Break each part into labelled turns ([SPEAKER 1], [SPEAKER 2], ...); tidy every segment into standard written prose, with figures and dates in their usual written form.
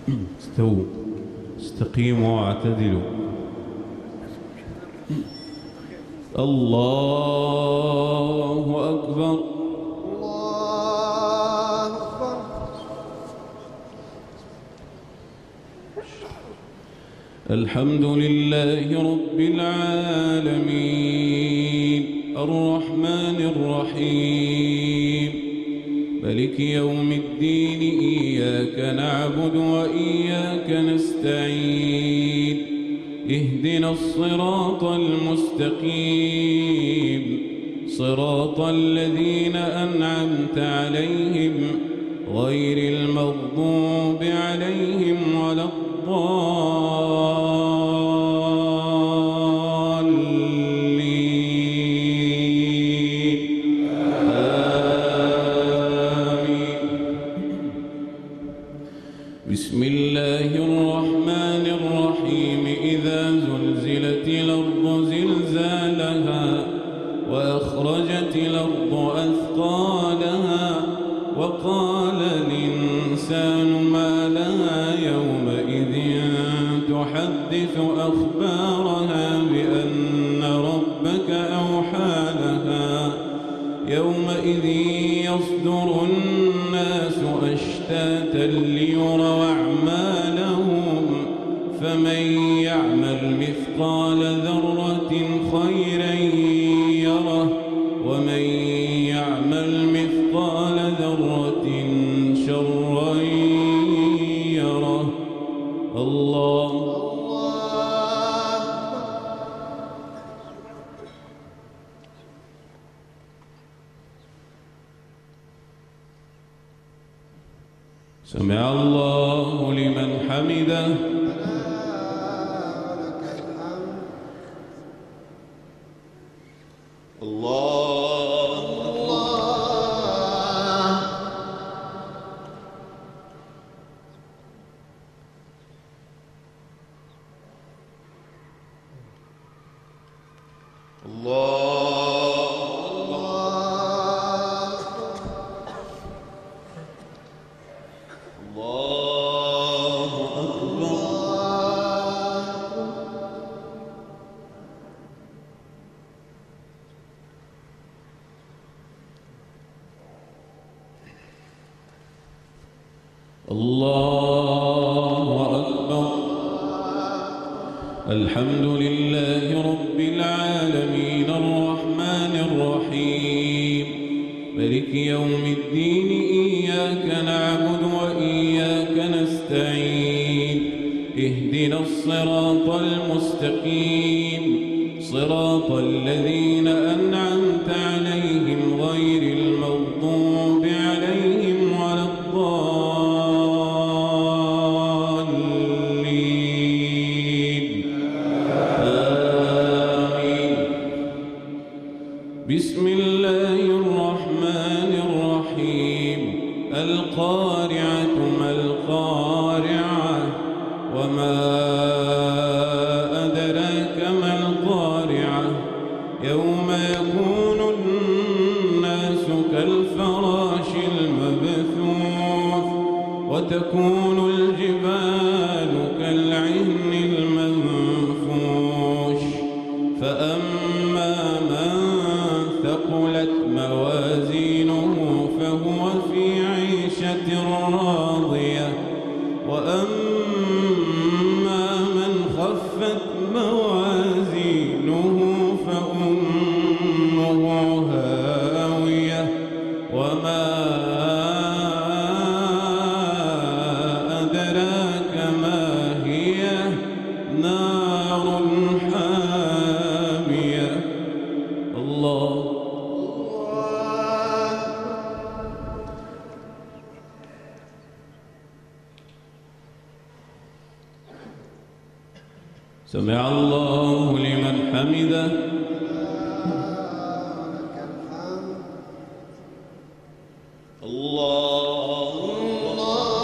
[SPEAKER 1] استووا استقيموا واعتدلوا. الله أكبر.
[SPEAKER 2] الله أكبر.
[SPEAKER 1] الحمد لله رب العالمين الرحمن الرحيم مالك يوم الدين إياك نعبد وإياك نستعين اهدنا الصراط المستقيم صراط الذين أنعمت عليهم غير المغضوب عليهم ولا الضالين آمين. بسم الله الرحمن الرحيم إذا زلزلت الأرض زلزالها وأخرجت الأرض أثقالها وقال الإنسان ما لها يومئذ تحدث أخبارها بأن ربك أوحى لها يومئذ يصدر الناس أشتاتا ليروا أعمالهم فمن يعمل مثقال ذرة خيرا يره ومن يعمل مثقال ذرة شرا يره. الله سمع الله لمن حمده. الله الله أكبر. الحمد لله رب العالمين الرحمن الرحيم مالك يوم الدين إياك نعبد وإياك نستعين اهدنا الصراط المستقيم صراط الذين أنعمت عليهم غير المغضوب عليهم ولا الضالين آمين. بسم الله الرحمن الرحيم القارعة ما القارعة وما أدراك ما القارعة يوم يكون الناس كالفراش المبثوث وتكون الجبال كالعهن المنفوش فأما من ثقلت موازينه فهو في عيشة راضية وأما من خفت موازينه فأمه هاوية وما أدراك ما هي نار حامية. الله سمع الله لمن حمده. الله الله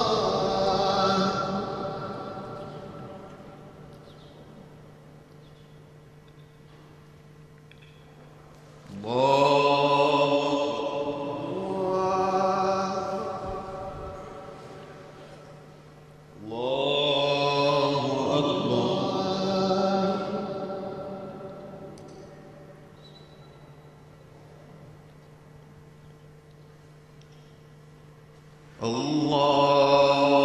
[SPEAKER 2] الله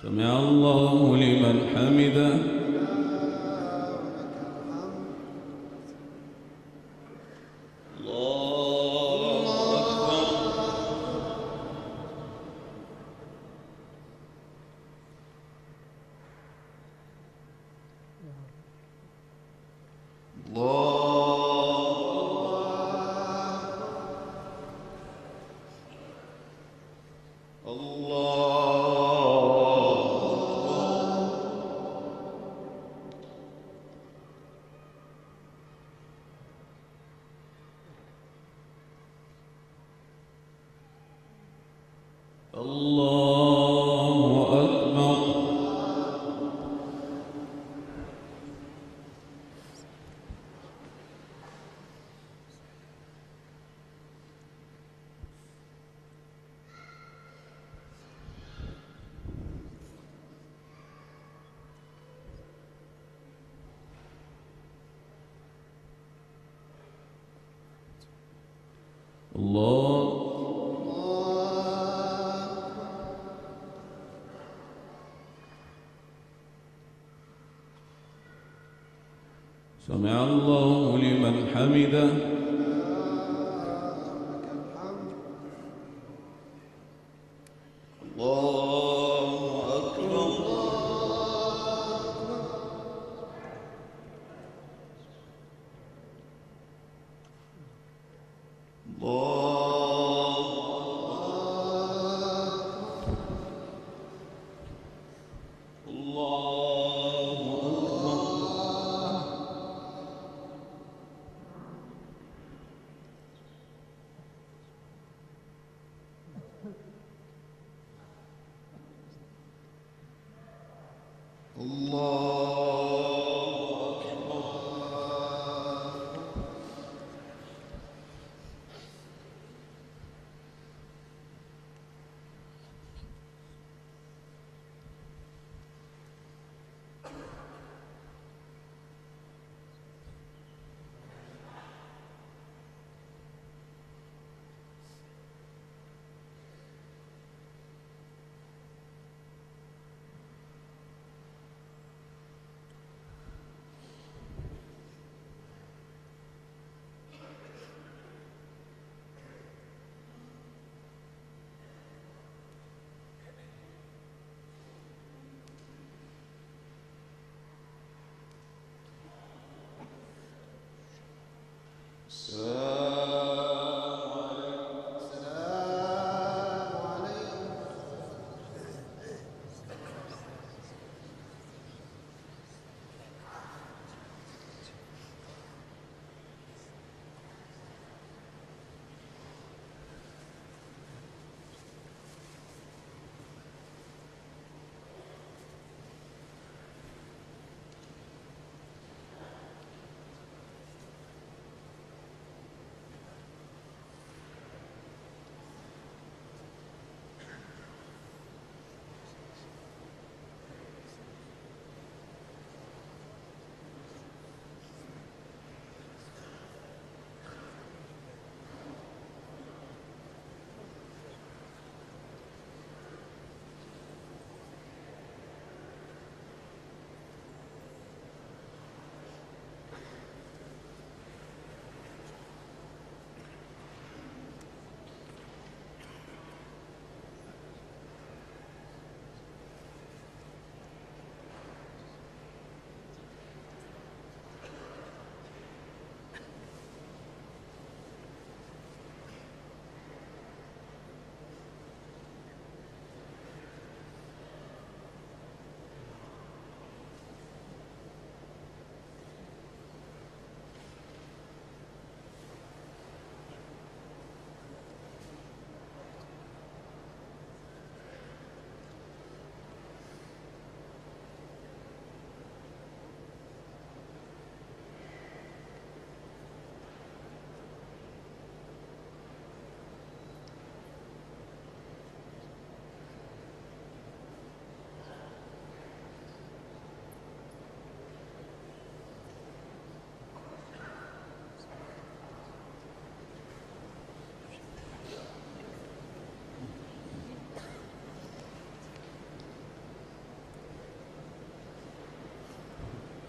[SPEAKER 1] سمع الله لمن حمده. الله أكبر. الله سمع الله لمن حمده.
[SPEAKER 2] الله أكبر.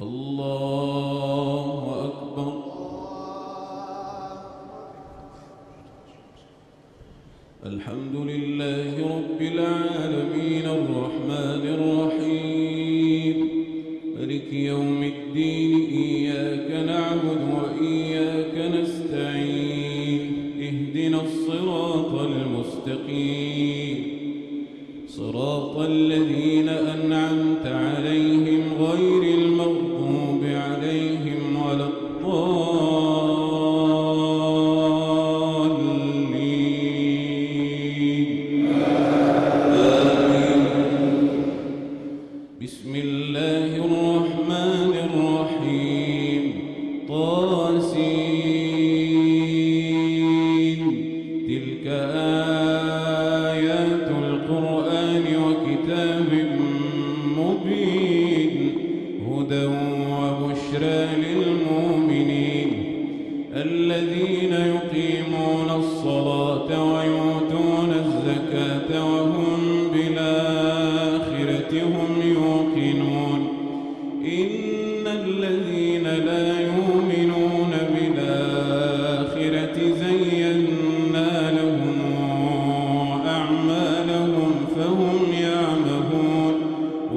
[SPEAKER 1] الله أكبر. الحمد لله رب العالمين الرحمن الرحيم مالك يوم الدين إياك نعبد وإياك نستعين اهدنا الصراط المستقيم صراط الذين أنعمت عليهم غير المغضوب عليهم ولا الضالين. آمين. بسم الله الرحمن الرحيم طاسين تلك آيات القرآن وكتاب مبين هدى وبشرى للمؤمنين الذين يقيمون الصلاة ويؤتون الزكاة وهم بالآخرة هم يوقنون إن الذين لا يؤمنون بالآخرة زينا لهم أعمالهم فهم يعمهون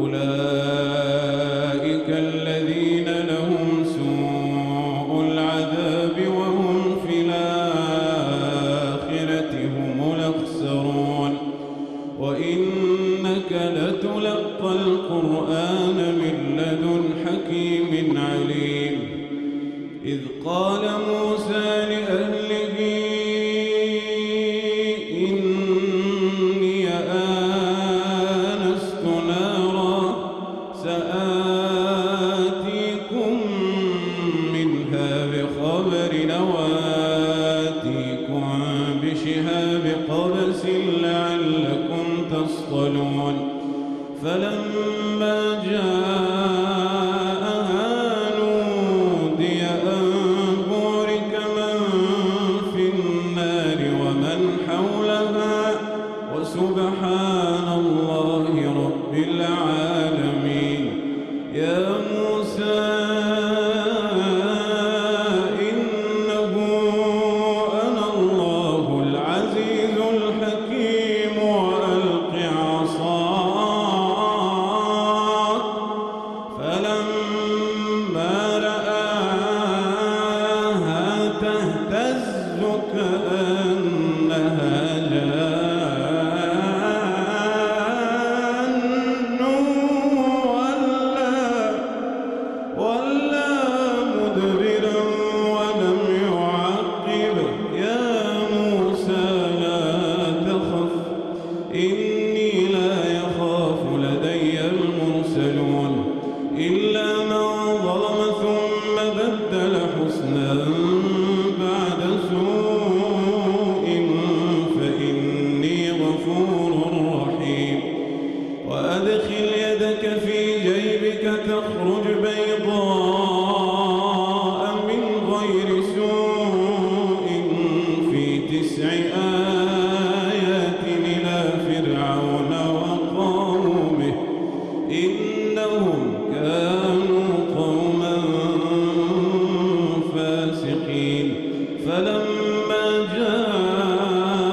[SPEAKER 1] أولئك الذين لهم سوء العذاب وهم في الآخرة هم الأخسرون وإنك لتلقى القرآن من لدن حكيم عليم إذ قال موسى لأهله إني آنست نارا سآتيكم منها بخبر وآتيكم بشهاب قبس لعلكم تصطلون فلما جاءها نودي أن بورك من في النار ومن حولها وسبحان الله رب العالمين. يا موسى إنه أنا الله العزيز الحكيم وألق عصاك فلما رآها تهتز كأنها جان ولا مدبرا ولم يعقب. يا موسى لا تخف إني لا يخاف لدي المرسلون إلا من ظلم ثم بدل حسنا بعد سوء فإني غفور رحيم. وأدخل يدك في جيبك تخرج بيضاء من غير سوء في 9 آيات إلى فرعون وقومه إنهم كانوا قوما فاسقين. فلما جاءتهم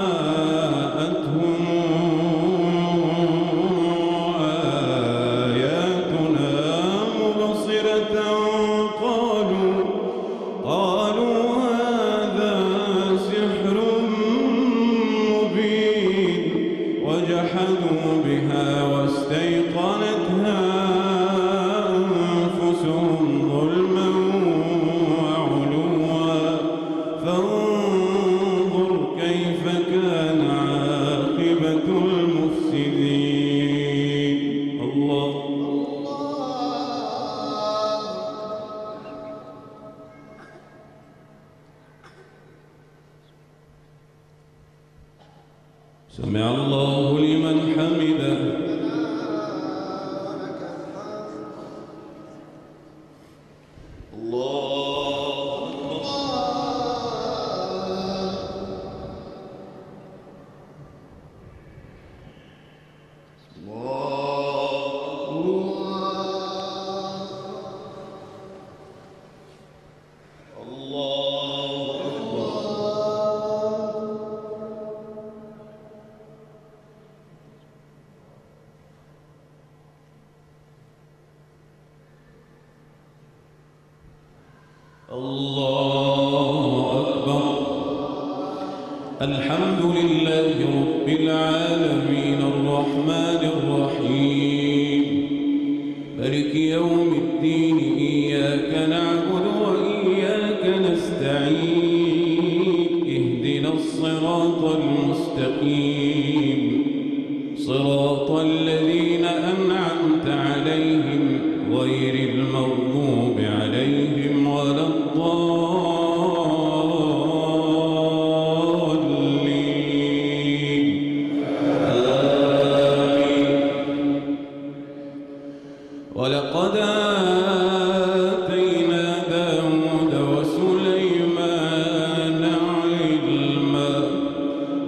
[SPEAKER 1] آياتنا مبصرة قالوا هذا سحر مبين وجحدوا بها واستيقنتها أنفسهم ظلما وعلوا فانظر كيف كان عاقبة المفسدين. الله سمع الله لمن حمده. الله أكبر. الحمد لله رب العالمين الرحمن الرحيم مالك يوم الدين إياك نعبد وإياك نستعين اهدنا الصراط المستقيم صراط الذين أنعمت عليهم غير المغضوب عليهم ولا الضالين آمين. ولقد آتينا داود وسليمان علما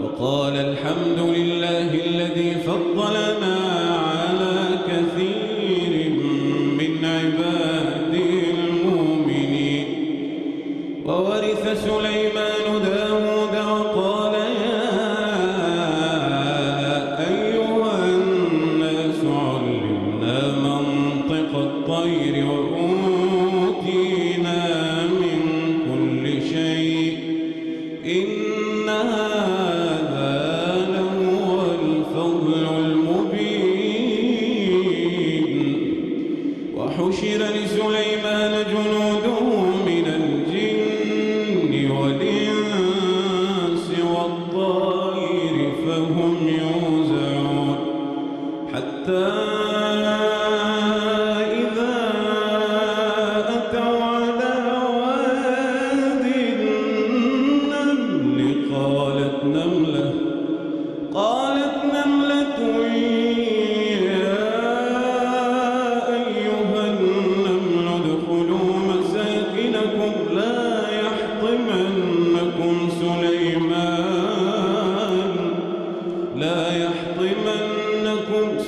[SPEAKER 1] وقال الحمد لله الذي فضلنا على كثير من عباده المؤمنين. وورث سليمان داود وقال يا أيها الناس علمنا منطق الطير وأوتينا من كل شيء إن هذا لهو الفضل المبين. وحشر لسليمان جنوده من الجن والإنس والطير فهم يوزعون حتى إذا أتوا على واد النمل قالت نملة يا أيها النمل ادخلوا مساكنكم لا يحطمنكم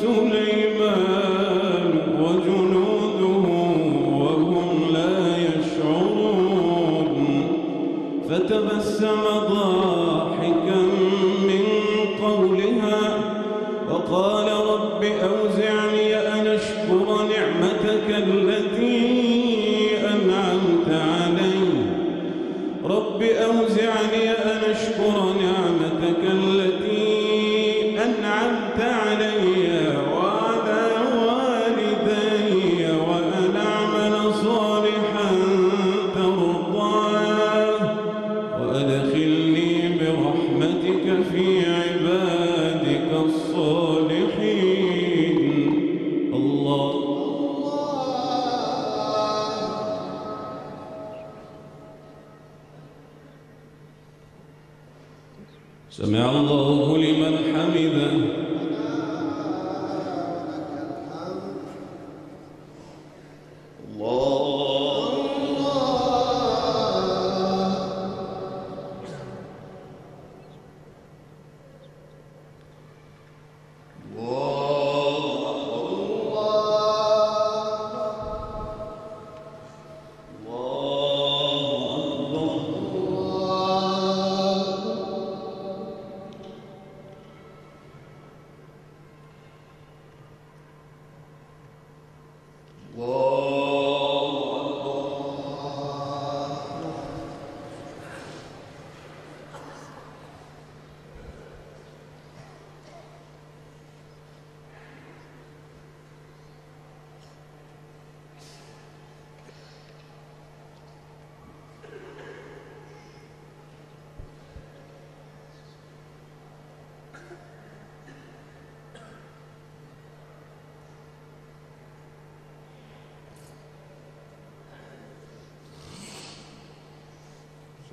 [SPEAKER 1] سليمان وجنوده وهم لا يشعرون. فتبسم ضاحكا من قولها وقال رب أوزعني أن أشكر نعمتك التي أنعمت علي وعلى والدي وأن أعمل صالحا ترضاه وأدخلني برحمتك في عبادك الصالحين. الله سمع الله لمن حمده.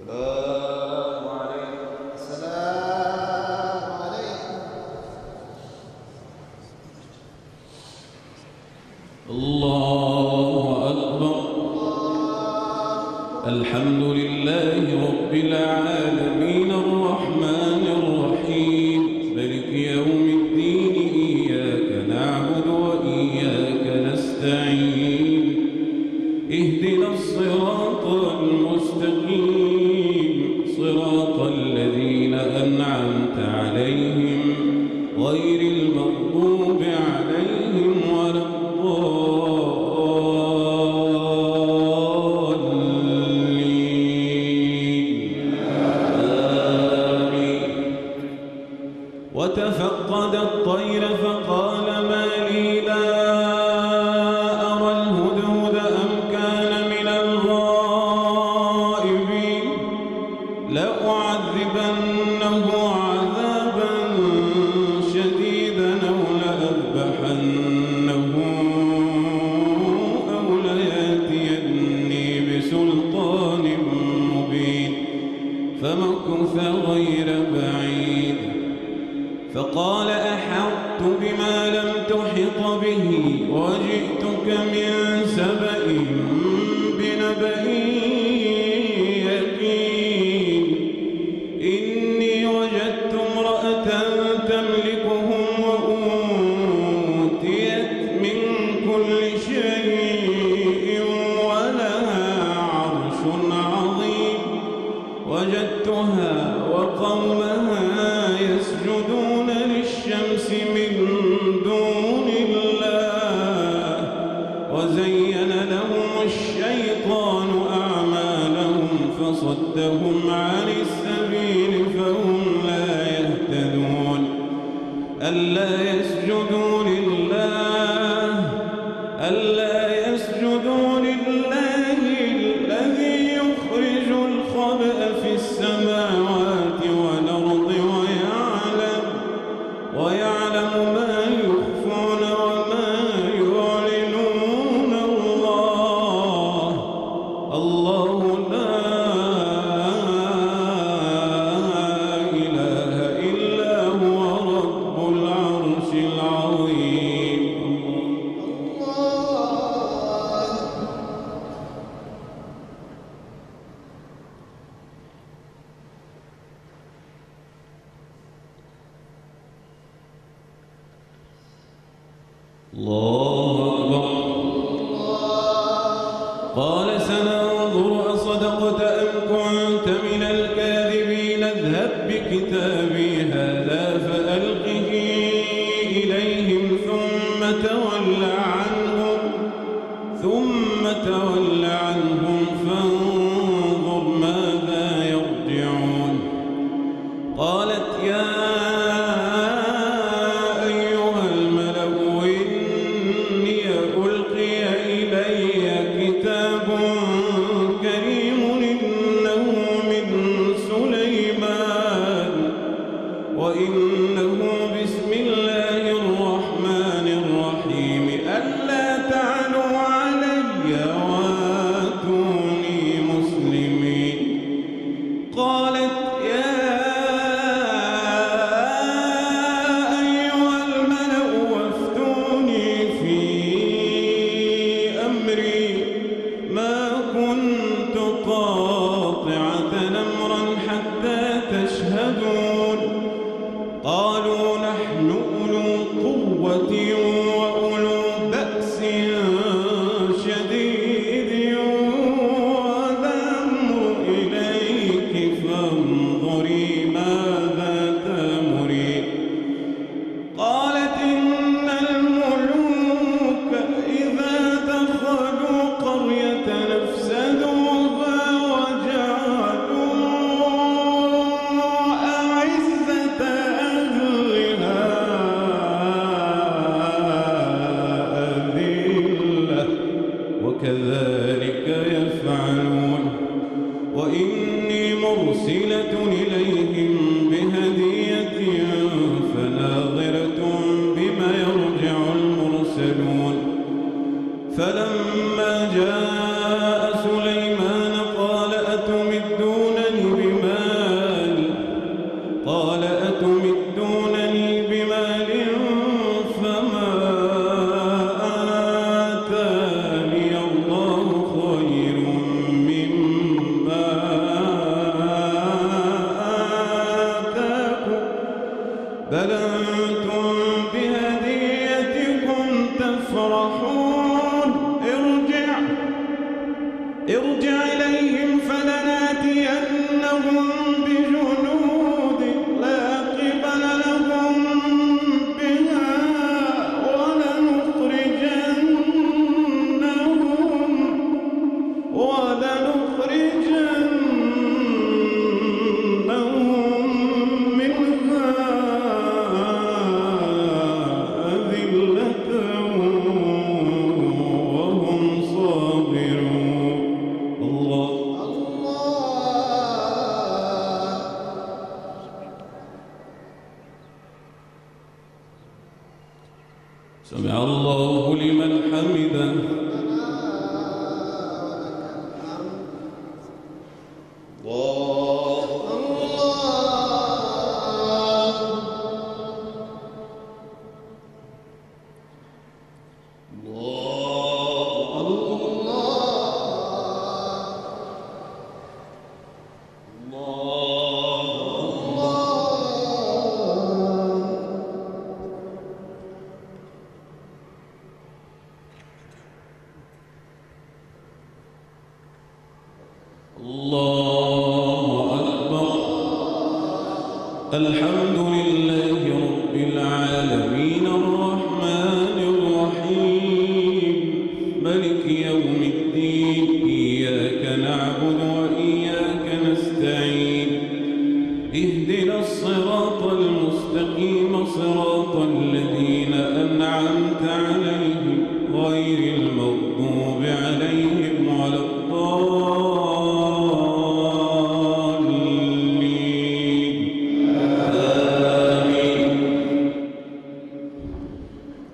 [SPEAKER 2] السلام عليكم.
[SPEAKER 3] السلام عليكم.
[SPEAKER 1] الله أكبر. الحمد لله رب العالمين الرحمن الرحيم مالك يوم الدين إياك نعبد وإياك نستعين اهدنا الصراط المستقيم صراط الذين أنعمت عليهم غير المغضوب عليهم ولا الضالين بما لم تحط به وجئتك من سبأ بنبأ يقين إني وجدت امرأة تملكهم وأوتيت من كل شيء ولها عرش عظيم وجدتها وقومها يسجدون للشمس من دون الله وزين لهم الشيطان أعمالهم فصدهم عن السبيل فهم لا يهتدون ألا يسجدوا لله الذي يخرج الخبأ في السماوات والأرض ويعلم ما يخفون وما يعلنون الله لا إله إلا هو رب العرش العظيم الله أكبر. قال سننظر أصدقت أم كنت من الكاذبين اذهب بكتابي هذا فألقه إليهم ثم تول عنهم فانظر ماذا يرجعون. قالت يا أيها الملأ إني ألقي إلي كتاب كريم إنه من سليمان وإنه بسم الله الرحمن الرحيم ألا تعلوا علي واتوني مسلمين. قالت يا أيها الملأ وافتوني في أمري ما كنت قاطعة أمرا حتى تشهدون. قالوا نحن أولو قوة وأولو بأس شديد والأمر إليك فانظري ماذا تأمرين. قالت إن الملوك إذا دخلوا قرية أفسدوها وجعلوا أعزة أهلها أذلة وكذلك يفعلون. وإني مرسلة إليهم بهدية فناظرة بما يرجع المرسلون. فلما جاء سليمان قال أتمدونني بمال فما آتاني الله خير مما آتاكم بل أنتم بهديتكم تفرحون. ارجع إليهم فلناتينهم بجنود لا قبل لهم بها ولنخرجنهم منها أذلة وهم صاغرون. الله سمع الله لمن حمده.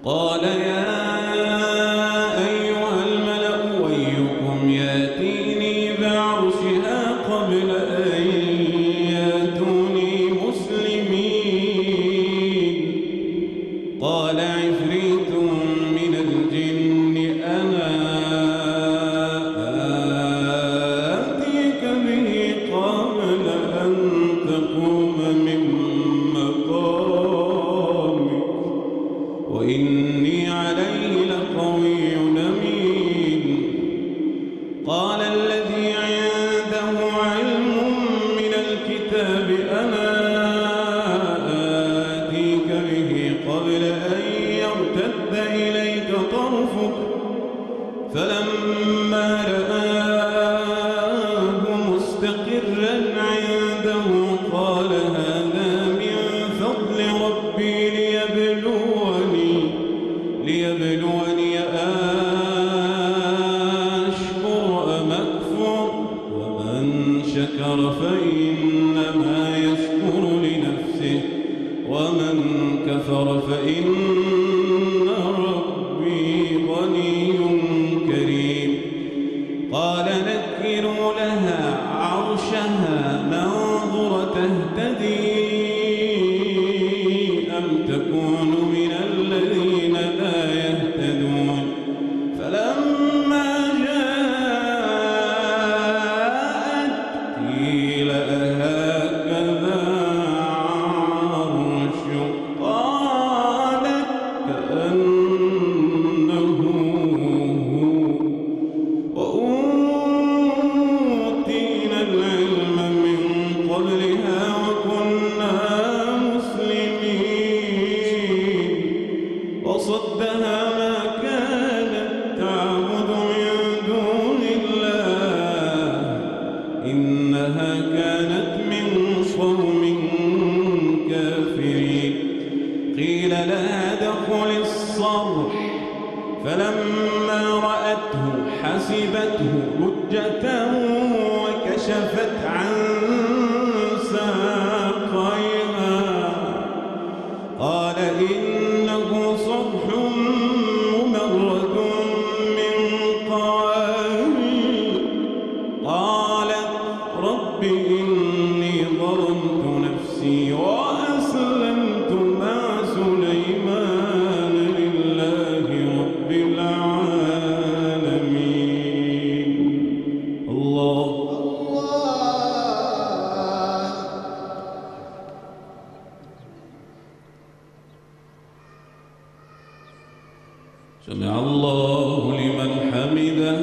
[SPEAKER 1] قال يا أيها الملأ أيكم يأتيني بعرشها قبل أن يأتوني مسلمين قال عفريت من الجن أنا آتيك به قبل أن تقوم من مقامك وإني عليه لقوي أمين قال الذي عنده علم من الكتاب أنا آتيك به قبل أن يرتد إليك طرفك فلما رآه مستقرا عنده قال هذا من فضل ربي ليبلوني أشكر أم أكفر ومن شكر فإنما يشكر لنفسه ومن كفر فإن ربي غني كريم قال نكروا لها عرشها ننظر تهتدي أم تكون من الذين لا يهتدون فلما جاءت قيل أهكذا عرشك قالت كأنه هو وأوتينا العلم من قبلها وكنا مسلمين وصدها ما كانت تعبد من دون الله إنها كانت من قوم كافرين قيل لها ادخل الصرح فلما رأته حسبته لجة وكشفت عن ساقيها قال إنه صرح ممرد من قوارير قالت رب إني ظلمت نفسي وأسلمت مع سليمان لله رب العالمين الله سمع الله لمن حمده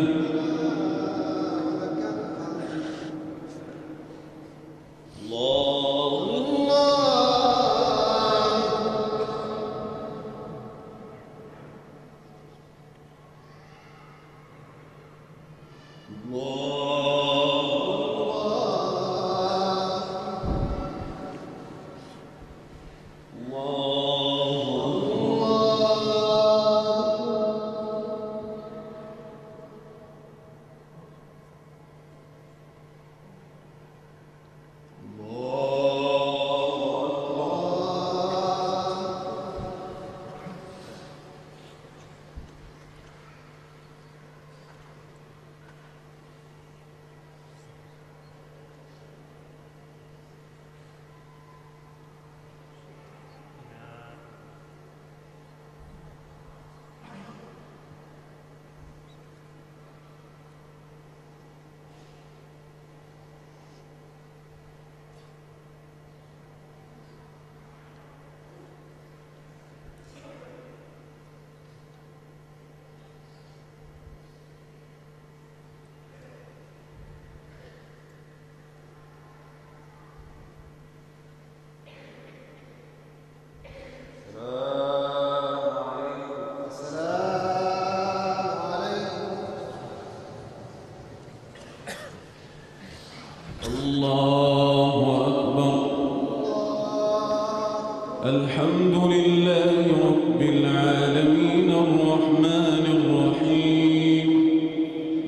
[SPEAKER 1] الحمد لله رب العالمين الرحمن الرحيم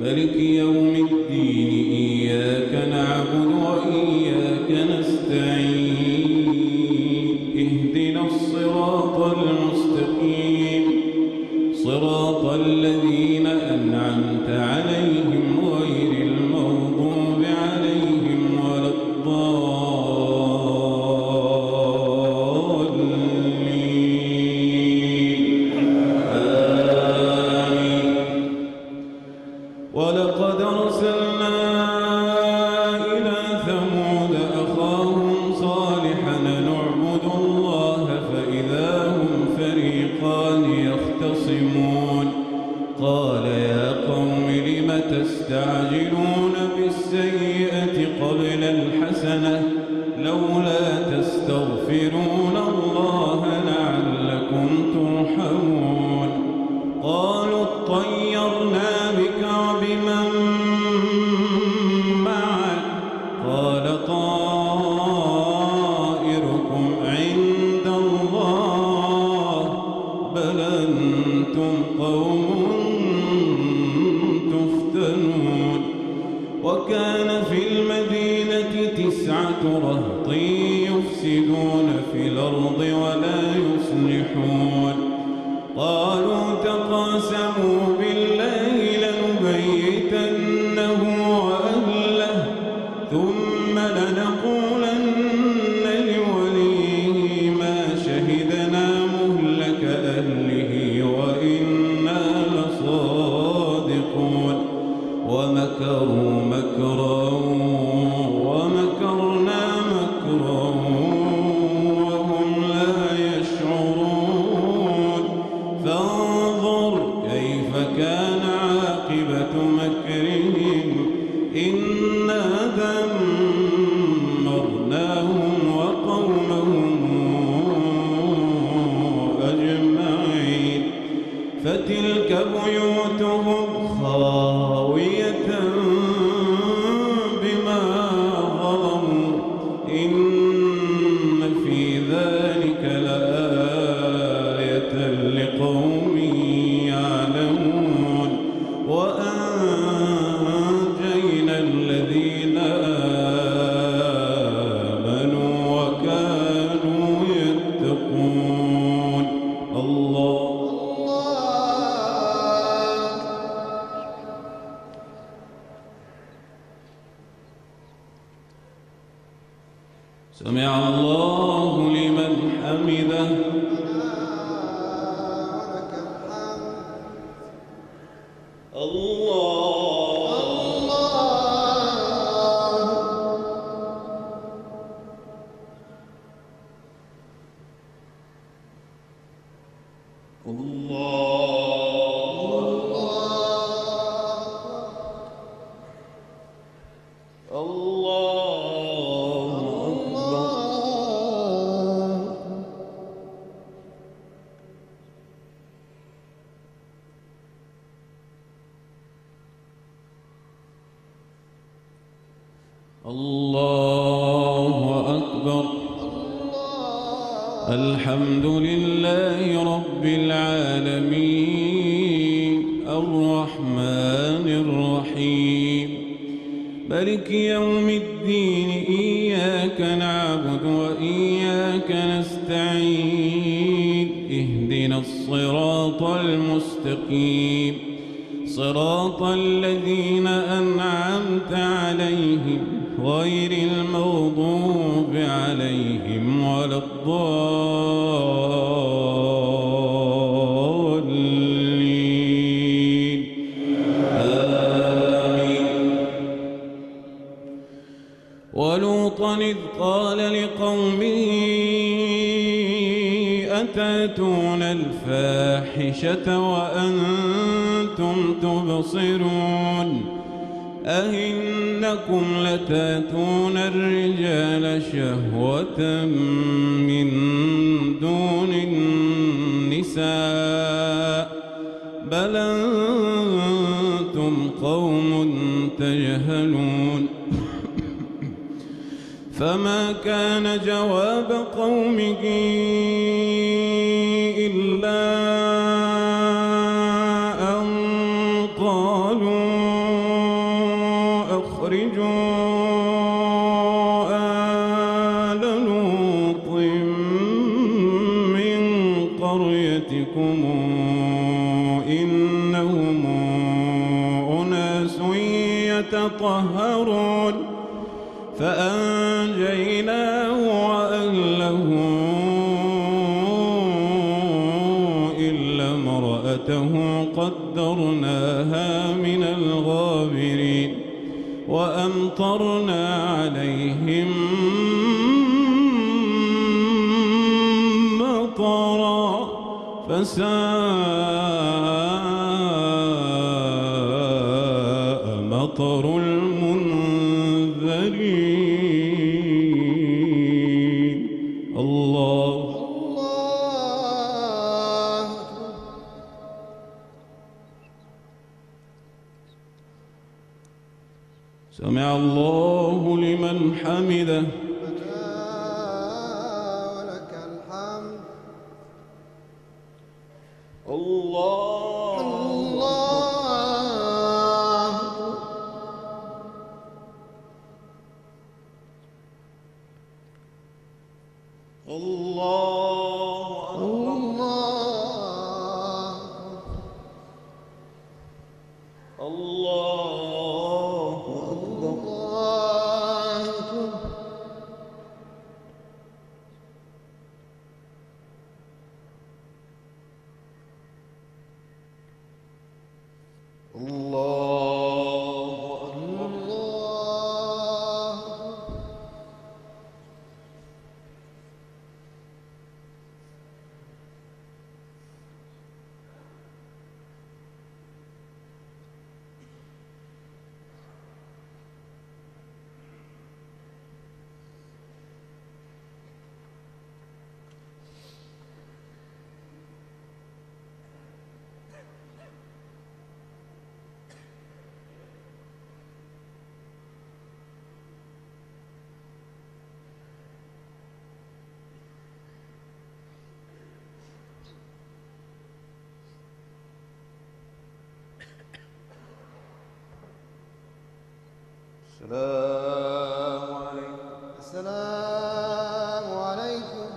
[SPEAKER 1] مالك يوم الدين إياك نعبد وإياك نستعين اهدنا الصراط المستقيم صراط الذين أنعمت عليهم غير المغضوب عليهم ولا الضالين آمين. ولقد أرسلنا إلى ثمود أخاهم صالحا نعبد الله فإذا هم فريقان يختصمون قال يا قوم لم تستعجلون بالسيئة قبل الحسنة لولا تستغفرون الله لعلكم ترحمون قالوا اطيرنا بك وبمن معك قال طائركم عند الله بل أنتم قوم تفتنون وكان في المدينة 9 رهط يفسدون في الأرض ولا يصلحون قالوا تقاسموا بالله لنبيتنه وأهله ثم لنقولن لوليه ما شهدنا مهلك أهله وإنا لصادقون ومكروا مكرا ومكرنا مكرا وهم لا يشعرون فانظر كيف كان عاقبة مكرهم إنا دمرناهم وقومهم أجمعين فتلك بيوتهم خاوية بما ظلموا إن في ذلك لآية لقوم يعلمون وأنجينا الذين آمنوا وكانوا يتقون الله سمع الله لمن حمده
[SPEAKER 3] ولك الحمد
[SPEAKER 1] الله الله أكبر الحمد لله رب العالمين الرحمن الرحيم مالك يوم الدين إياك نعبد وإياك نستعين اهدنا الصراط المستقيم صراط الذين أنعمت عليهم غير المغضوب عليهم ولا الضالين آمين. ولوطا إذ قال لقومه أتأتون الفاحشة وأنتم تبصرون أئنكم لتأتون الرجال شهوة من دون النساء بل أنتم قوم تجهلون فما كان جواب قومه إلا أن قالوا أخرجوا آل لوط من قريتكم بيوتكم إنهم أناس يتطهرون فأنجيناه وأهله إلا امرأته قدرناها من الغابرين وأمطرنا عليهم مطرا فساء مطر المنذرين. الله سمع الله لمن حمده.
[SPEAKER 3] ولك الحمد.
[SPEAKER 1] الله
[SPEAKER 3] السلام عليكم.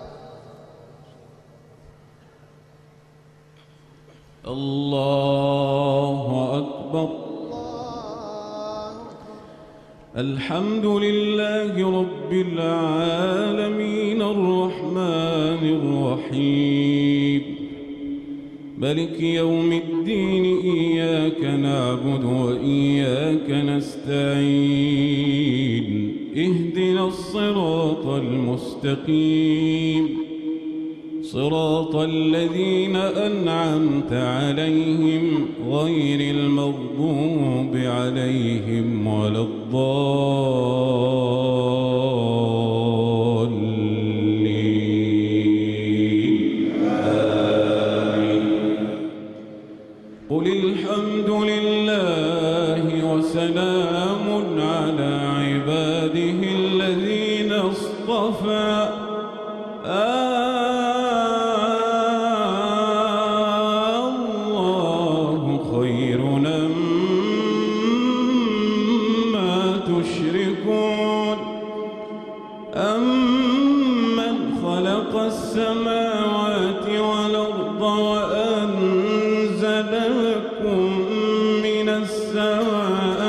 [SPEAKER 1] الله أكبر. الحمد لله رب العالمين الرحمن الرحيم ملك يوم الدين إياك نعبد وإياك نستعين اهدنا الصراط المستقيم صراط الذين أنعمت عليهم غير المغضوب عليهم ولا الضالين. آمين. قل الحمد لله وسلام على عباده الذين اصطفى. الله خير أما تشركون أمن خلق السماوات والأرض وأنزل لكم من السماء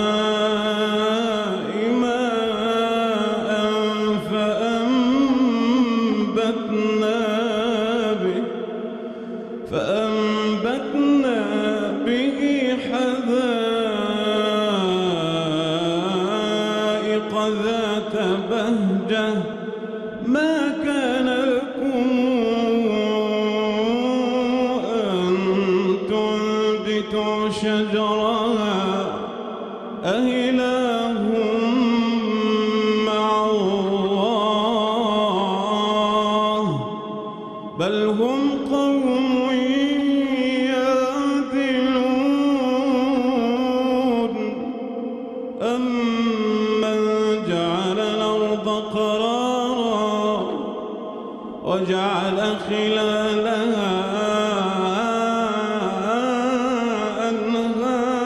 [SPEAKER 1] فأنبتنا به حدائق ذات بهجة ما كان لكم أن تنبتوا شجرها أإله مع الله بل هم قوم يعدلون. أمن جعل الأرض قرارا وجعل خلالها أنهارا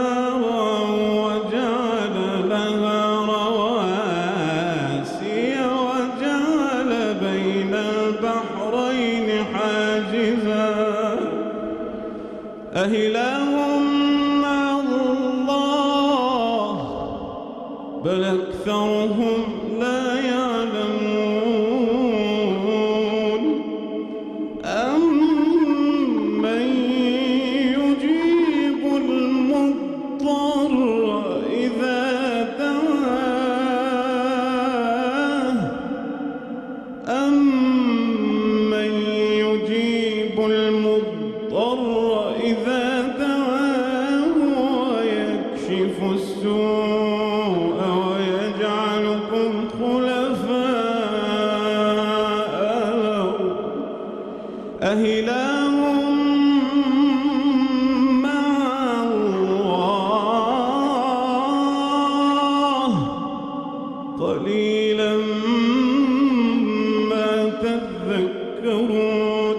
[SPEAKER 1] أإله مع الله بل أكثرهم لا يعلمون أمن يجيب المضطر إذا دعاه أمن يجيب المضطر إذا دعاه ويكشف السوء ويجعلكم خلفاء الأرض أإله مع الله قليلا ما تذكرون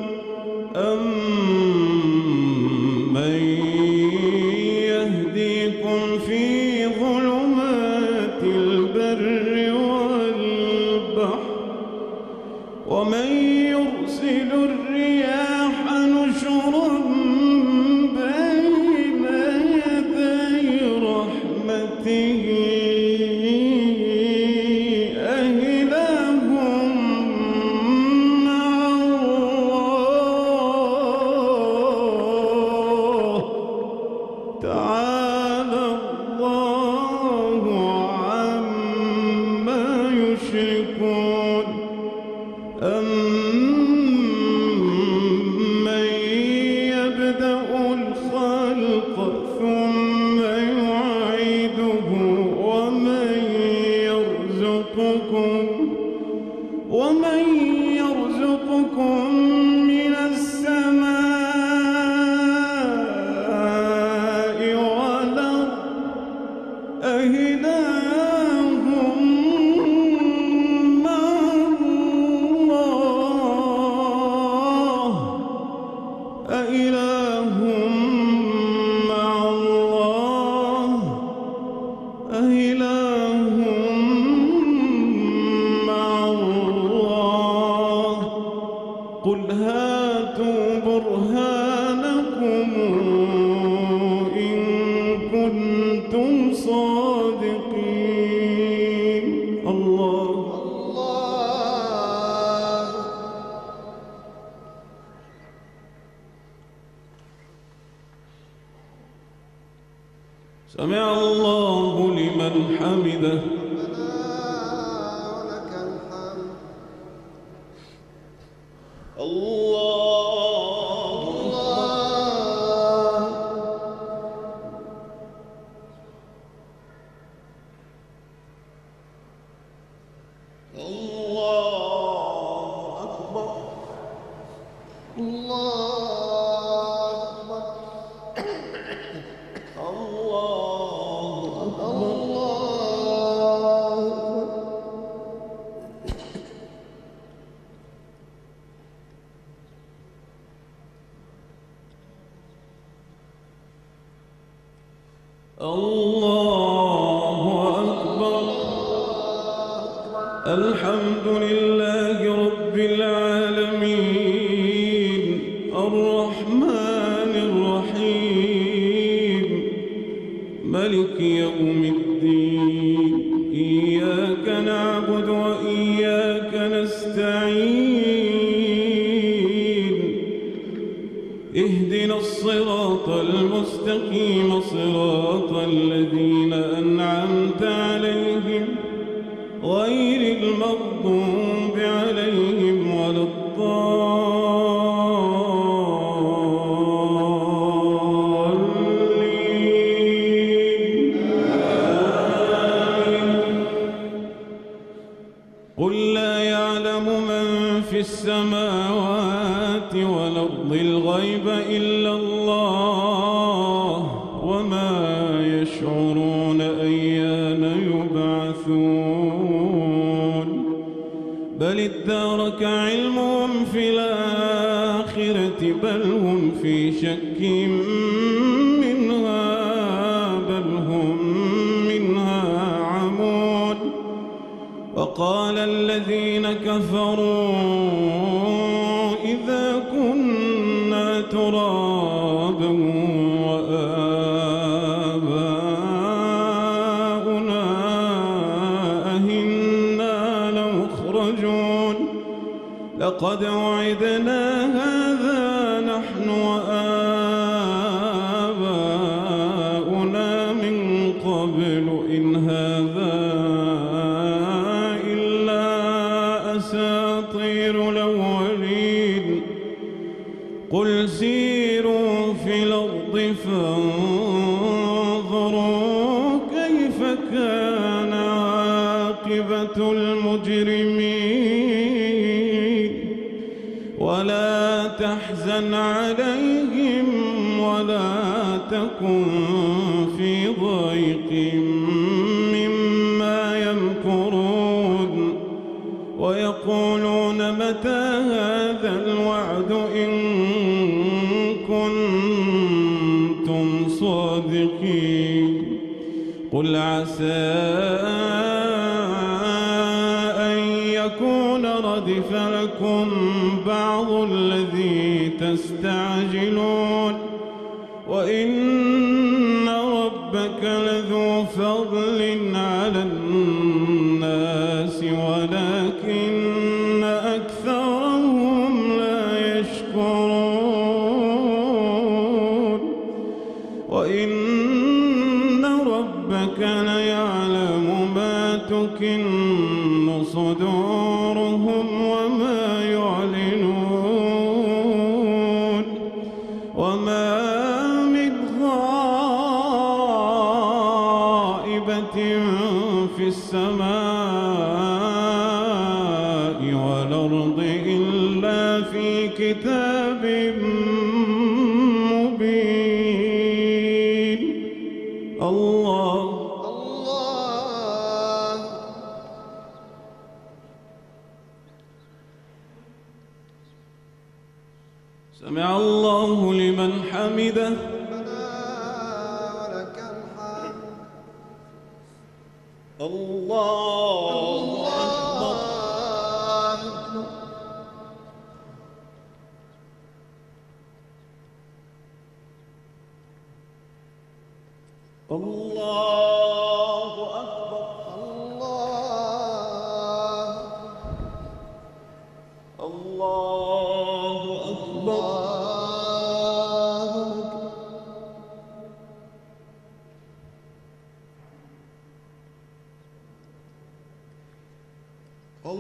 [SPEAKER 1] أمن يهديكم في ظلمات البر والبحر ومن يرسل الرياح نشرا بين يدي رحمته أإله مع الله تعالى الله عما يشركون أمن يبدأ الخلق ثم يعيده ومن يرزقكم من السماء والأرض أإله مع الله أإله مع الله أإله مع الله قل هاتوا برهانكم إن كنتم صادقين الله
[SPEAKER 3] الله
[SPEAKER 1] سمع الله لمن حمده
[SPEAKER 3] ولك الحمد
[SPEAKER 1] الله الله أكبر
[SPEAKER 3] الله أكبر
[SPEAKER 1] الله أكبر
[SPEAKER 3] الله
[SPEAKER 1] الله أكبر الحمد لله رب العالمين الرحمن الرحيم ملك يوم الدين إياك نعبد وإياك نستعين اهدنا الصراط المستقيم صراط الذين أنعمت عليهم غير المغضوب عليهم ولا الضالين قل لا يعلم من في السماوات والأرض الغيب إلا الله وما يشعرون أيان يبعثون بل ادارك علمهم في الآخرة بل هم في شك منها بل هم منها عمون وقال الذين كفروا إذا كنا ترابا وآباؤنا أهنا لمخرجون لقد وعدنا هذا نحن وآباؤنا من قبل إن هذا إلا أساطير الأولين قل سيروا في الأرض فانظروا كيف كان عاقبة المجرمين ولا تحزن عليهم ولا تكن في ضيق مما يمكرون ويقولون متى هذا الوعد إن كنتم صادقين قل عسى أن يكون ردف لكم بعض الذي تستعجلون وإن ربك لذو فضل على الناس ولكن أكثرهم لا يشكرون وإن ربك ليعلم ما تكن صدورهم وما يعلنون وما من غائبة في السماء والأرض إلا في كتاب مبين الله سمع الله لمن حمده
[SPEAKER 3] ولك الحمد
[SPEAKER 1] الله أكبر الله أكبر الله أكبر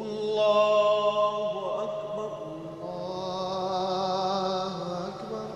[SPEAKER 1] الله أكبر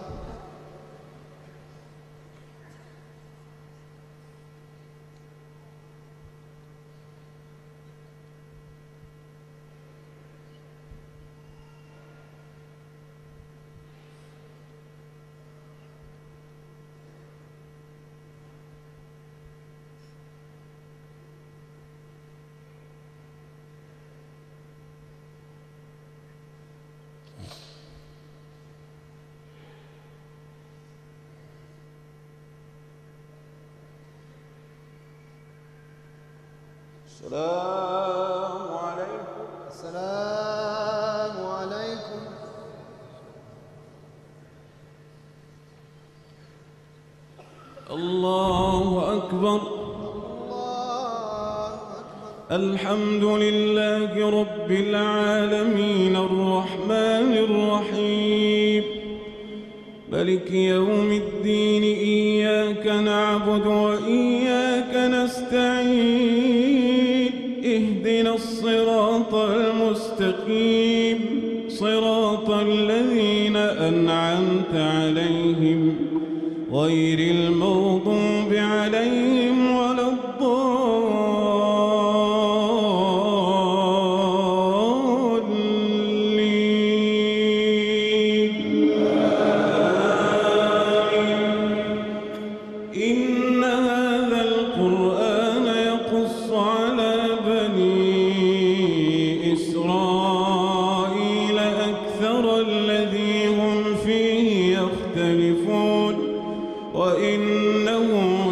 [SPEAKER 1] السلام عليكم
[SPEAKER 3] السلام عليكم
[SPEAKER 1] الله أكبر الحمد لله رب العالمين الرحمن الرحيم مالك يوم الدين إياك نعبد وإياك نستعين اهدنا الصراط المستقيم صراط الذين أنعمت عليهم غير المغضوب عليهم ولا الضالين إن هذا القرآن يقص على بني إسرائيل أكثر الذي هم فيه يختلفون وإنه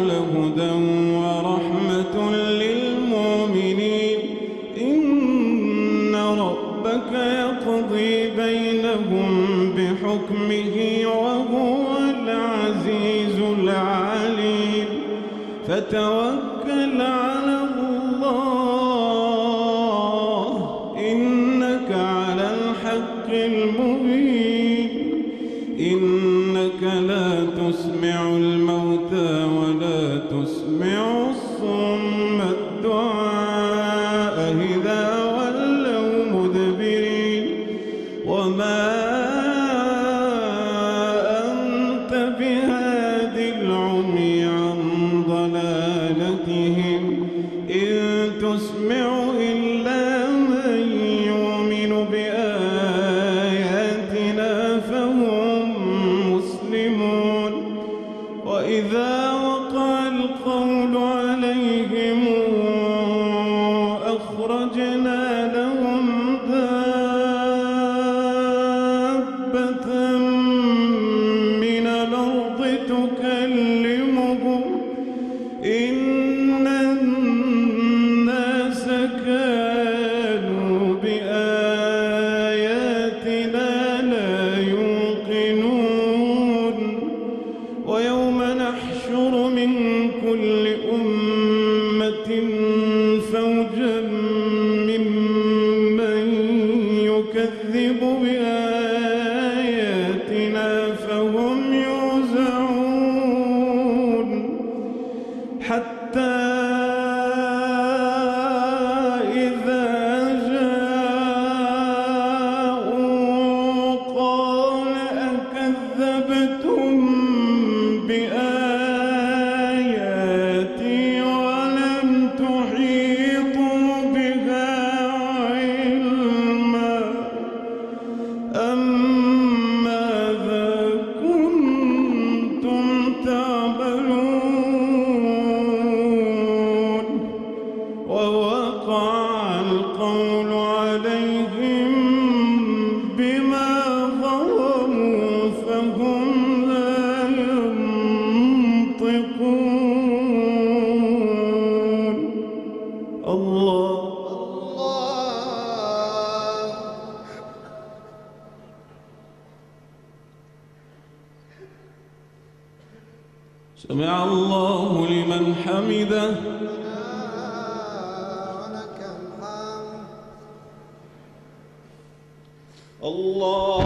[SPEAKER 1] لهدى ورحمة للمؤمنين إن ربك يقضي بينهم بحكمه وهو فتوكل على الله إنك على الحق المبين إنك لا تسمع الموتى ولا تسمع الصم الدعاء إذا ولوا مدبرين وما أنت بهاد العمي عن ضلالتهم إن تسمع إلا من يؤمن بآياتنا فهم مسلمون وإذا وقع القول عليهم أخرجنا لهم دابة من الأرض تكلمهم إن الناس كانوا بآياتنا لا يوقنون ويوم نحشر من كل أمة فوجا ممن يكذب بآياتنا فهم يوزعون حتى إذا جاءوا قال أكذبتم بآياتي ولم تحيطوا بها علما أم ماذا كنتم تعملون ووقع القول عليهم بما ظلموا فهم لا ينطقون الله سمع الله لمن حمده
[SPEAKER 3] ولك الحمد
[SPEAKER 1] الله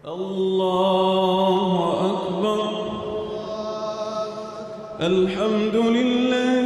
[SPEAKER 1] الله أكبر الحمد لله